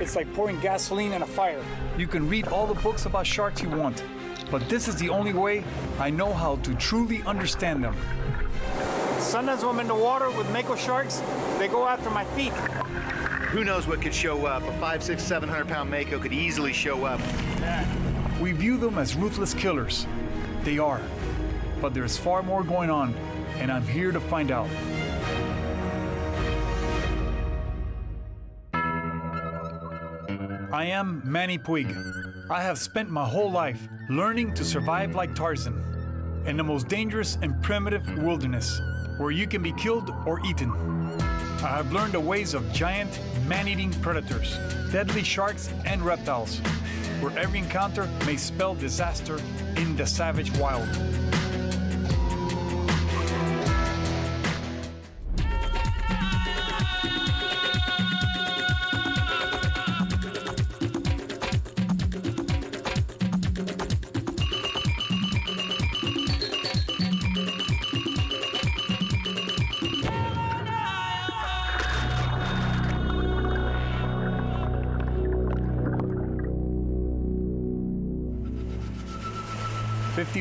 It's like pouring gasoline in a fire. You can read all the books about sharks you want, but this is the only way I know how to truly understand them. Sometimes when I'm in the water with Mako sharks, they go after my feet. Who knows what could show up? A 500, 600, 700 pound Mako could easily show up. We view them as ruthless killers. They are. But there's far more going on, and I'm here to find out. I am Manny Puig. I have spent my whole life learning to survive like Tarzan in the most dangerous and primitive wilderness, where you can be killed or eaten. I have learned the ways of giant, man-eating predators, deadly sharks and reptiles, where every encounter may spell disaster in the savage wild.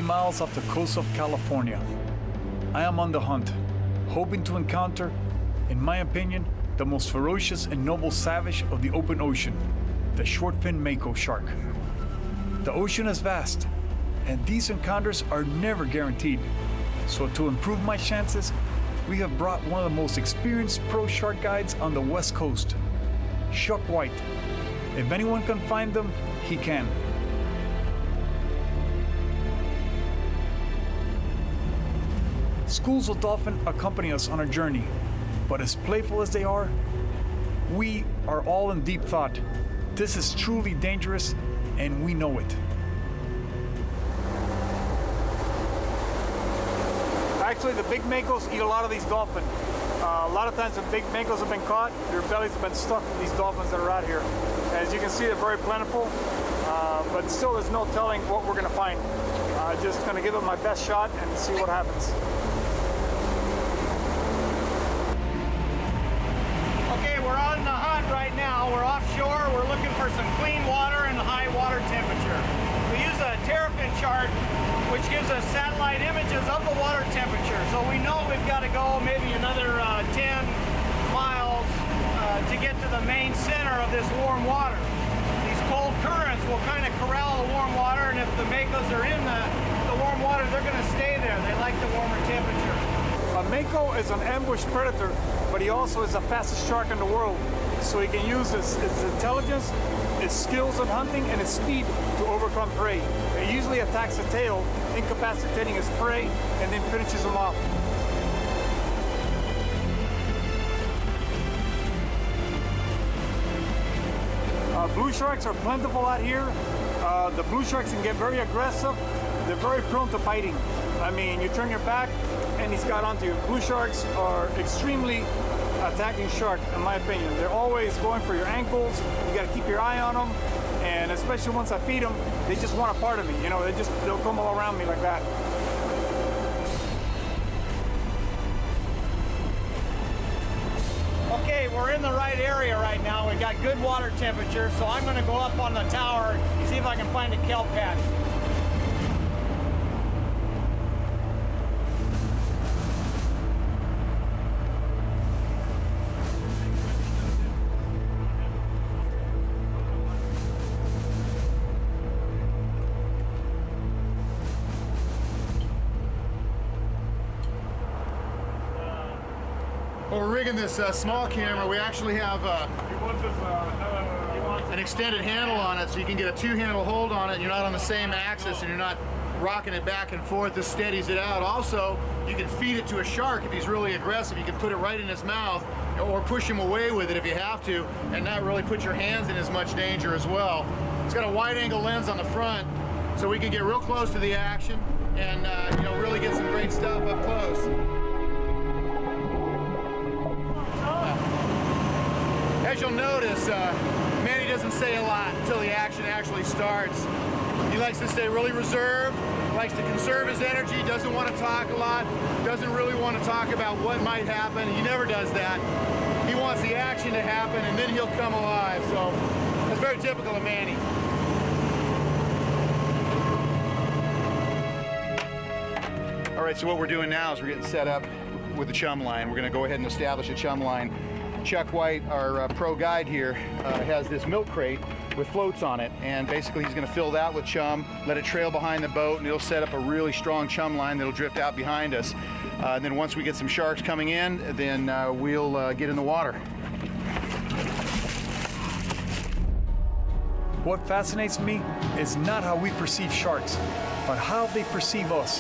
Miles off the coast of California. I am on the hunt, hoping to encounter, in my opinion, the most ferocious and noble savage of the open ocean, the shortfin Mako shark. The ocean is vast, and these encounters are never guaranteed. So to improve my chances, we have brought one of the most experienced pro shark guides on the West Coast, Chuck White. If anyone can find them, he can. Schools of dolphin accompany us on our journey, but as playful as they are, we are all in deep thought. This is truly dangerous, and we know it. Actually, the big Makos eat a lot of these dolphins. A lot of times when big Makos have been caught, their bellies have been stuck with these dolphins that are out here. As you can see, they're very plentiful, but still there's no telling what we're going to find. Just going to give it my best shot and see what happens. Okay, we're on the hunt right now. We're offshore. We're looking for some clean water and high water temperature. We use a terrapin chart, which gives us satellite images of the water temperature. So we know we've got to go maybe another 10 miles to get to the main center of this warm water. These cold currents will kind of corral the warm water, and if the Makos are in the warm water, they're going to stay there. They like the warmer temperature. A Mako is an ambush predator, but he also is the fastest shark in the world. So he can use his intelligence, his skills in hunting, and his speed to overcome prey. He usually attacks the tail, incapacitating his prey, and then finishes him off. Blue sharks are plentiful out here. The blue sharks can get very aggressive. They're very prone to biting. I mean, you turn your back and he's got onto you. Blue sharks are extremely attacking shark, in my opinion. They're always going for your ankles. You got to keep your eye on them. And especially once I feed them, they just want a part of me. You know, they'll come all around me like that. Okay, we're in the right area right now. We've got good water temperature, so I'm going to go up on the tower and see if I can find a kelp patch. Well, we're rigging this small camera. We actually have an extended handle on it, so you can get a two-handle hold on it, and you're not on the same axis, and you're not rocking it back and forth. This steadies it out. Also, you can feed it to a shark if he's really aggressive. You can put it right in his mouth, or push him away with it if you have to, and not really put your hands in as much danger as well. It's got a wide-angle lens on the front, so we can get real close to the action and really get some great stuff up close. As you'll notice, Manny doesn't say a lot until the action actually starts. He likes to stay really reserved, likes to conserve his energy, doesn't want to talk a lot, doesn't really want to talk about what might happen. He never does that. He wants the action to happen, and then he'll come alive. So very typical of Manny. All right, so what we're doing now is we're getting set up with the chum line. We're gonna go ahead and establish a chum line. Chuck White, our pro guide here, has this milk crate with floats on it, and basically he's gonna fill that with chum, let it trail behind the boat, and it'll set up a really strong chum line that'll drift out behind us. And then once we get some sharks coming in, then we'll get in the water. What fascinates me is not how we perceive sharks, but how they perceive us.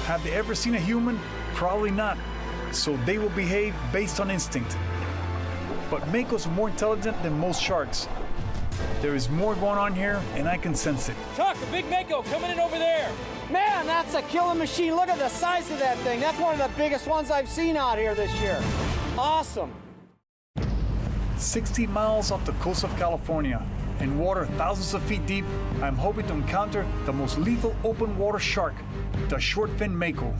Have they ever seen a human? Probably not. So they will behave based on instinct. But Makos are more intelligent than most sharks. There is more going on here, and I can sense it. Chuck, a big Mako coming in over there. Man, that's a killing machine. Look at the size of that thing. That's one of the biggest ones I've seen out here this year. Awesome. 60 miles off the coast of California, in water thousands of feet deep, I'm hoping to encounter the most lethal open water shark, the shortfin Mako.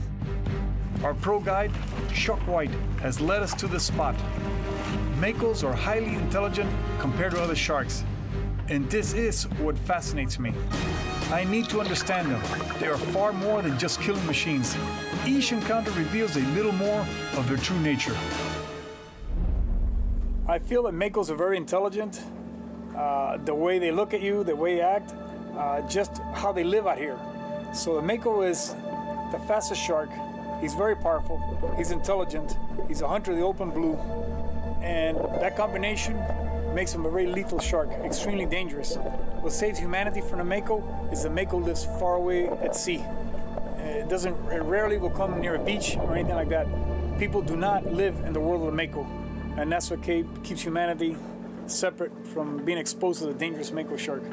Our pro guide, Chuck White, has led us to this spot. Makos are highly intelligent compared to other sharks, and this is what fascinates me. I need to understand them. They are far more than just killing machines. Each encounter reveals a little more of their true nature. I feel that Makos are very intelligent. The way they look at you, the way they act, just how they live out here. So the Mako is the fastest shark. He's very powerful. He's intelligent. He's a hunter of the open blue. And that combination makes him a very lethal shark, extremely dangerous. What saves humanity from the Mako is the Mako lives far away at sea. It rarely will come near a beach or anything like that. People do not live in the world of the Mako. And that's what keeps humanity separate from being exposed to the dangerous Mako shark.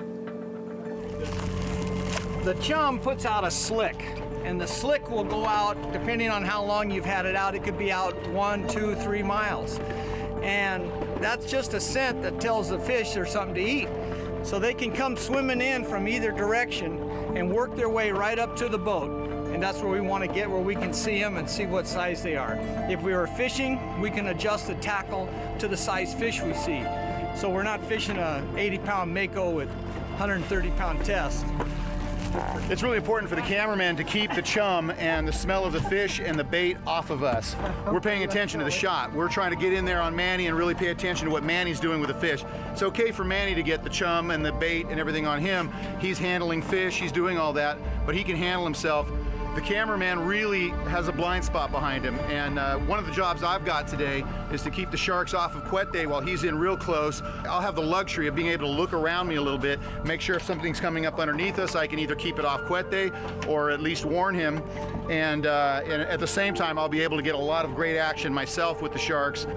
The chum puts out a slick, and the slick will go out, depending on how long you've had it out, it could be out 1, 2, 3 miles. And that's just a scent that tells the fish there's something to eat. So they can come swimming in from either direction and work their way right up to the boat. And that's where we want to get, where we can see them and see what size they are. If we were fishing, we can adjust the tackle to the size fish we see. So we're not fishing a 80-pound Mako with 130-pound test. It's really important for the cameraman to keep the chum and the smell of the fish and the bait off of us. We're paying attention to the shot. We're trying to get in there on Manny and really pay attention to what Manny's doing with the fish. It's okay for Manny to get the chum and the bait and everything on him. He's handling fish, he's doing all that, but he can handle himself. The cameraman really has a blind spot behind him, and one of the jobs I've got today is to keep the sharks off of Quete while he's in real close. I'll have the luxury of being able to look around me a little bit, make sure if something's coming up underneath us, I can either keep it off Quete or at least warn him, and at the same time, I'll be able to get a lot of great action myself with the sharks.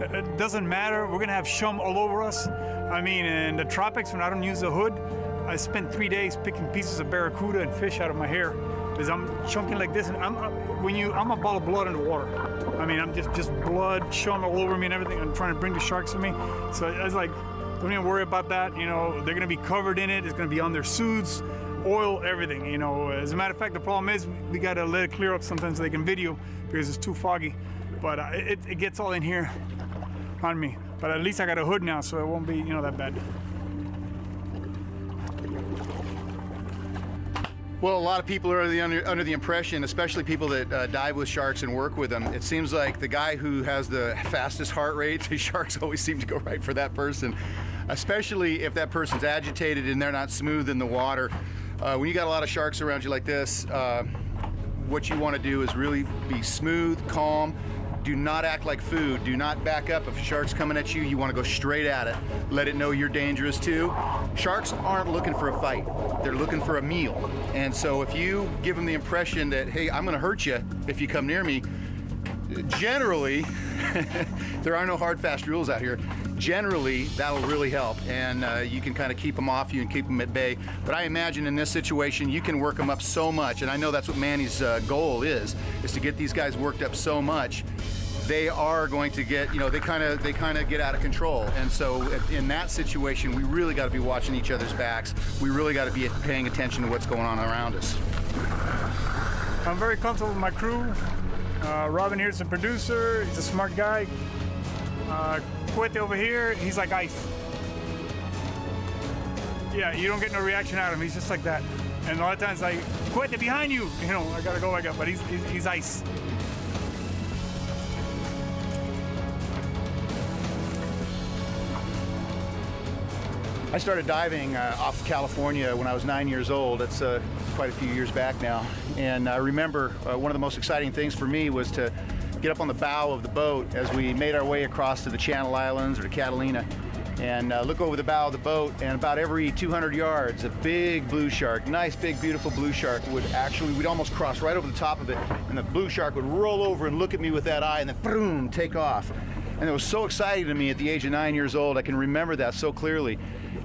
It doesn't matter, we're gonna have chum all over us. I mean, in the tropics, when I don't use the hood, I spent 3 days picking pieces of barracuda and fish out of my hair. Because I'm chunking like this, and I'm a ball of blood in the water. I mean, I'm just blood, chum all over me and everything. I'm trying to bring the sharks to me. So I was like, don't even worry about that. You know, they're gonna be covered in it. It's gonna be on their suits, oil, everything. You know, as a matter of fact, the problem is we gotta let it clear up sometimes so they can video because it's too foggy. But it gets all in here on me. But at least I got a hood now, so it won't be, you know, that bad. Well, a lot of people are under the impression, especially people that dive with sharks and work with them, it seems like the guy who has the fastest heart rate, the sharks always seem to go right for that person, especially if that person's agitated and they're not smooth in the water. When you got a lot of sharks around you like this, what you want to do is really be smooth, calm. Do not act like food. Do not back up. If a shark's coming at you, you want to go straight at it. Let it know you're dangerous too. Sharks aren't looking for a fight. They're looking for a meal. And so if you give them the impression that, hey, I'm going to hurt you if you come near me, generally, there are no hard, fast rules out here. Generally, that'll really help, and you can kind of keep them off you and keep them at bay. But I imagine in this situation, you can work them up so much, and I know that's what Manny's goal is to get these guys worked up so much. They are going to get, you know, they kind of get out of control. And so in that situation, we really got to be watching each other's backs. We really got to be paying attention to what's going on around us. I'm very comfortable with my crew. Robin here's the producer. He's a smart guy. Quete over here, he's like ice. Yeah, you don't get no reaction out of him. He's just like that. And a lot of times I quit it behind you. You know, I gotta go like that, but he's ice. I started diving off California when I was 9 years old. That's quite a few years back now. And I remember one of the most exciting things for me was to get up on the bow of the boat as we made our way across to the Channel Islands or to Catalina and look over the bow of the boat, and about every 200 yards, a big blue shark, nice big beautiful blue shark we'd almost cross right over the top of it, and the blue shark would roll over and look at me with that eye and then boom, take off. And it was so exciting to me at the age of 9 years old. I can remember that so clearly.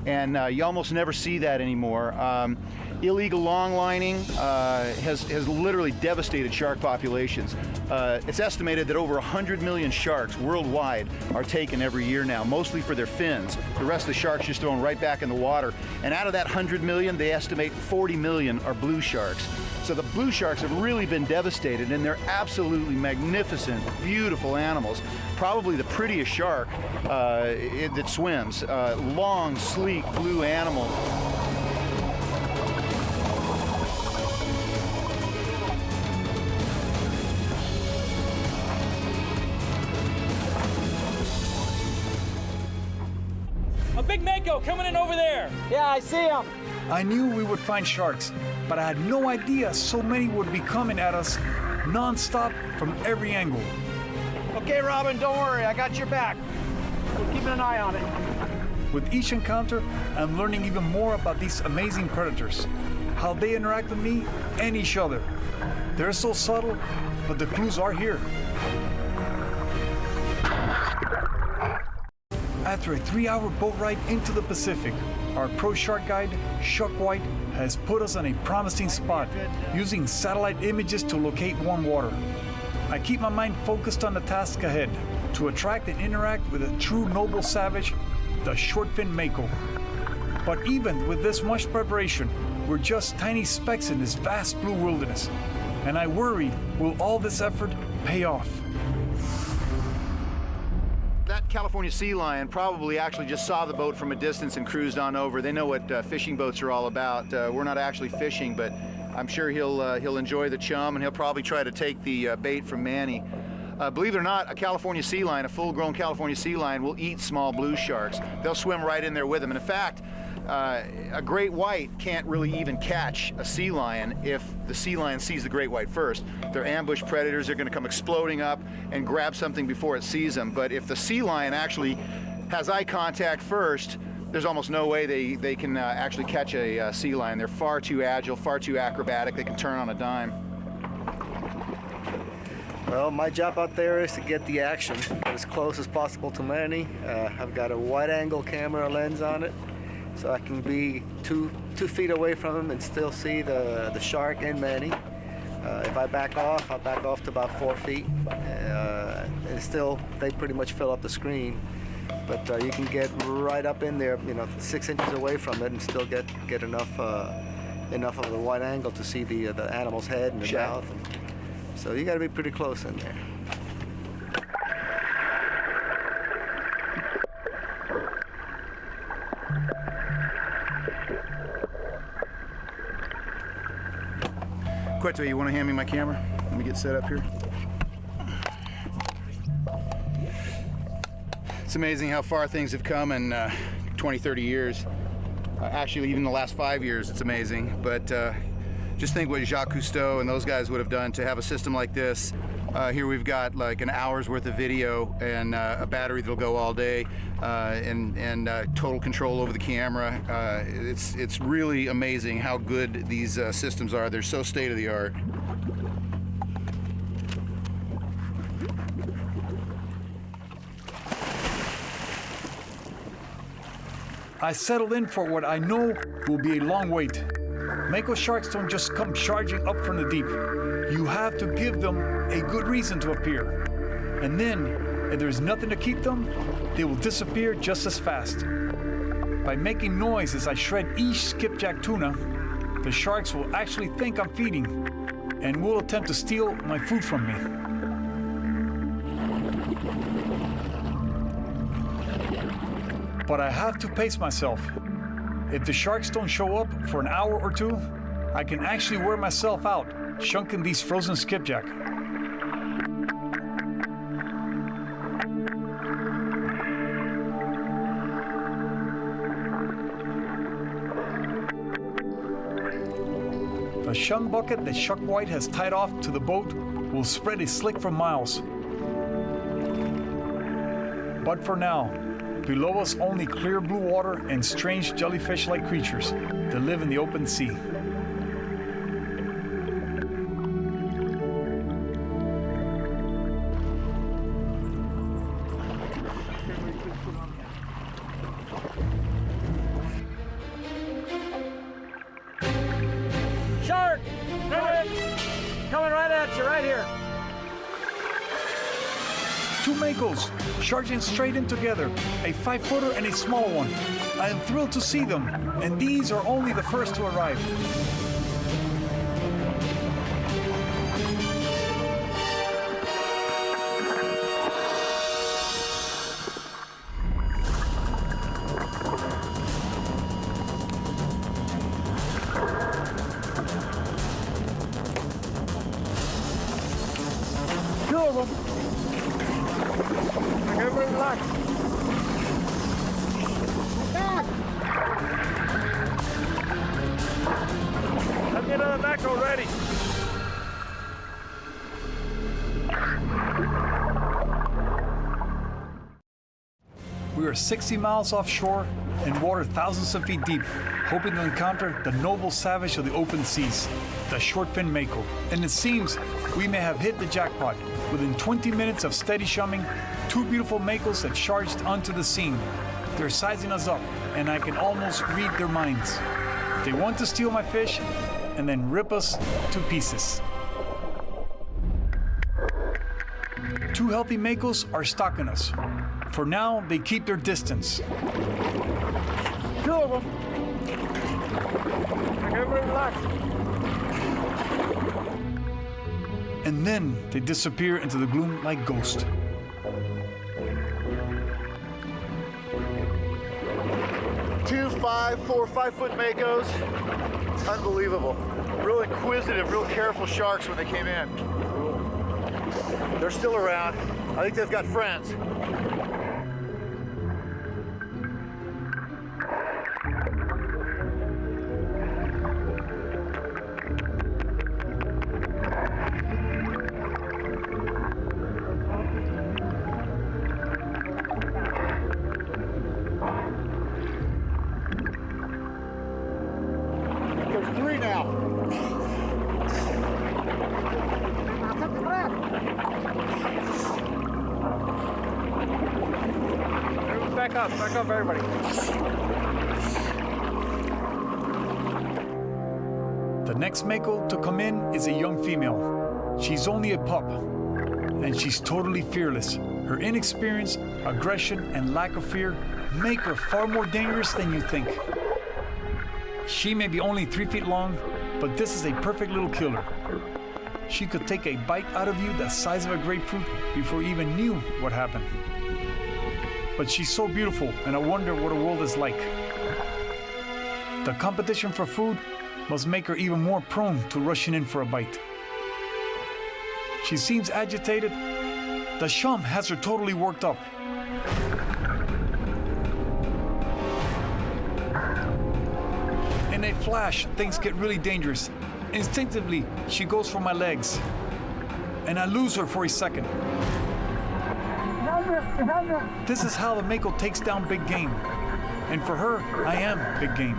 And you almost never see that anymore. Illegal longlining has literally devastated shark populations. It's estimated that over 100 million sharks worldwide are taken every year now, mostly for their fins. The rest of the sharks just thrown right back in the water. And out of that 100 million, they estimate 40 million are blue sharks. So the blue sharks have really been devastated, and they're absolutely magnificent, beautiful animals. Probably the prettiest shark that swims. Long, sleek, blue animal. A big Mako coming in over there. Yeah, I see him. I knew we would find sharks, but I had no idea so many would be coming at us non-stop from every angle. Okay, Robin, don't worry. I got your back. We're keeping an eye on it. With each encounter, I'm learning even more about these amazing predators, how they interact with me and each other. They're so subtle, but the clues are here. After a 3-hour boat ride into the Pacific, our pro shark guide, Chuck White, has put us on a promising spot, using satellite images to locate warm water. I keep my mind focused on the task ahead, to attract and interact with a true noble savage, the shortfin Mako. But even with this much preparation, we're just tiny specks in this vast blue wilderness. And I worry, will all this effort pay off? That California sea lion probably actually just saw the boat from a distance and cruised on over. They know what fishing boats are all about. We're not actually fishing, but I'm sure he'll enjoy the chum, and he'll probably try to take the bait from Manny. Believe it or not, a California sea lion, a full-grown California sea lion, will eat small blue sharks. They'll swim right in there with them. And in fact, a great white can't really even catch a sea lion if the sea lion sees the great white first. They're ambush predators. They're going to come exploding up and grab something before it sees them. But if the sea lion actually has eye contact first, there's almost no way they can actually catch a sea lion. They're far too agile, far too acrobatic. They can turn on a dime. Well, my job out there is to get the action, get as close as possible to Manny. I've got a wide-angle camera lens on it, so I can be two feet away from him and still see the shark and Manny. If I back off, I'll back off to about 4 feet, and still they pretty much fill up the screen. But you can get right up in there, 6 inches away from it, and still get enough of the wide angle to see the animal's head and the mouth. So you got to be pretty close in there. Cueto, you want to hand me my camera? Let me get set up here. It's amazing how far things have come in 20, 30 years. Actually, even the last 5 years, it's amazing. But just think what Jacques Cousteau and those guys would have done to have a system like this. Here we've got like an hour's worth of video and a battery that'll go all day, and total control over the camera. It's really amazing how good these systems are. They're so state-of-the-art. I settled in for what I know will be a long wait. Mako sharks don't just come charging up from the deep. You have to give them a good reason to appear. And then, if there's nothing to keep them, they will disappear just as fast. By making noise as I shred each skipjack tuna, the sharks will actually think I'm feeding and will attempt to steal my food from me. But I have to pace myself. If the sharks don't show up for an hour or two, I can actually wear myself out, chunking these frozen skipjack. The shun bucket that Shuck White has tied off to the boat will spread a slick for miles. But for now, below us only clear blue water and strange jellyfish-like creatures that live in the open sea. Shark! Coming right at you, right here. Two Makos charging straight in together, a 5-footer and a small one. I am thrilled to see them, and these are only the first to arrive. Two of them. Everybody relax. Back. Let's get another Mako ready. We are 60 miles offshore and water thousands of feet deep, hoping to encounter the noble savage of the open seas, the shortfin Mako. And it seems we may have hit the jackpot. Within 20 minutes of steady chumming, two beautiful Makos have charged onto the scene. They're sizing us up, and I can almost read their minds. They want to steal my fish and then rip us to pieces. Two healthy Makos are stalking us. For now, they keep their distance. Two of them. Everybody relax. And then they disappear into the gloom like ghosts. Two 5-foot Makos. Unbelievable. Real inquisitive, real careful sharks when they came in. They're still around. I think they've got friends. There's three now. Back up, everybody. The next Mako to come in is a young female. She's only a pup, and she's totally fearless. Her inexperience, aggression, and lack of fear make her far more dangerous than you think. She may be only 3 feet long, but this is a perfect little killer. She could take a bite out of you the size of a grapefruit before you even knew what happened. But she's so beautiful, and I wonder what her world is like. The competition for food must make her even more prone to rushing in for a bite. She seems agitated. The chum has her totally worked up. In a flash, things get really dangerous. Instinctively, she goes for my legs, and I lose her for a second. This is how the Mako takes down big game. And for her, I am big game.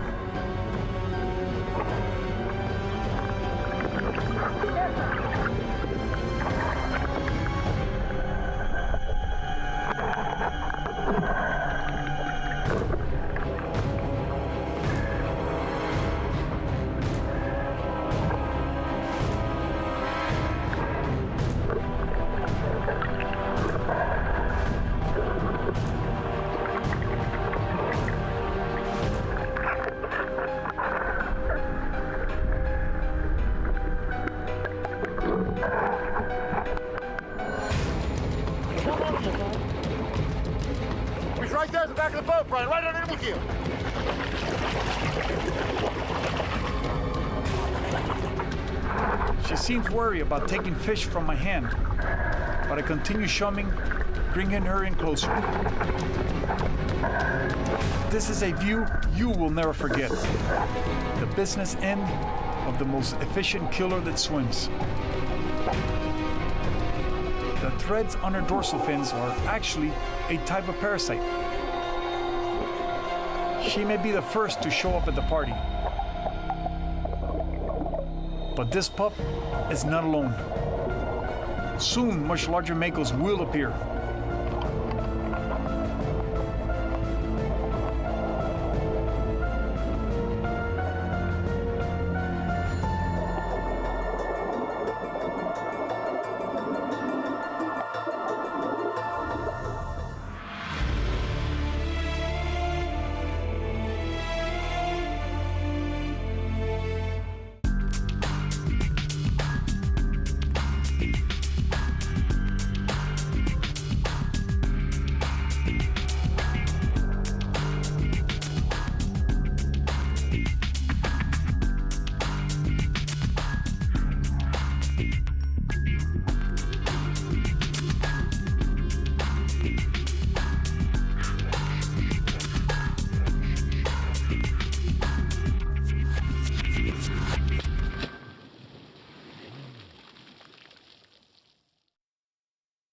He's right there at the back of the boat, Brian, right underneath you. She seems worried about taking fish from my hand, but I continue chumming, bringing her in closer. This is a view you will never forget. The business end of the most efficient killer that swims. The threads on her dorsal fins are actually a type of parasite. She may be the first to show up at the party. But this pup is not alone. Soon, much larger Makos will appear.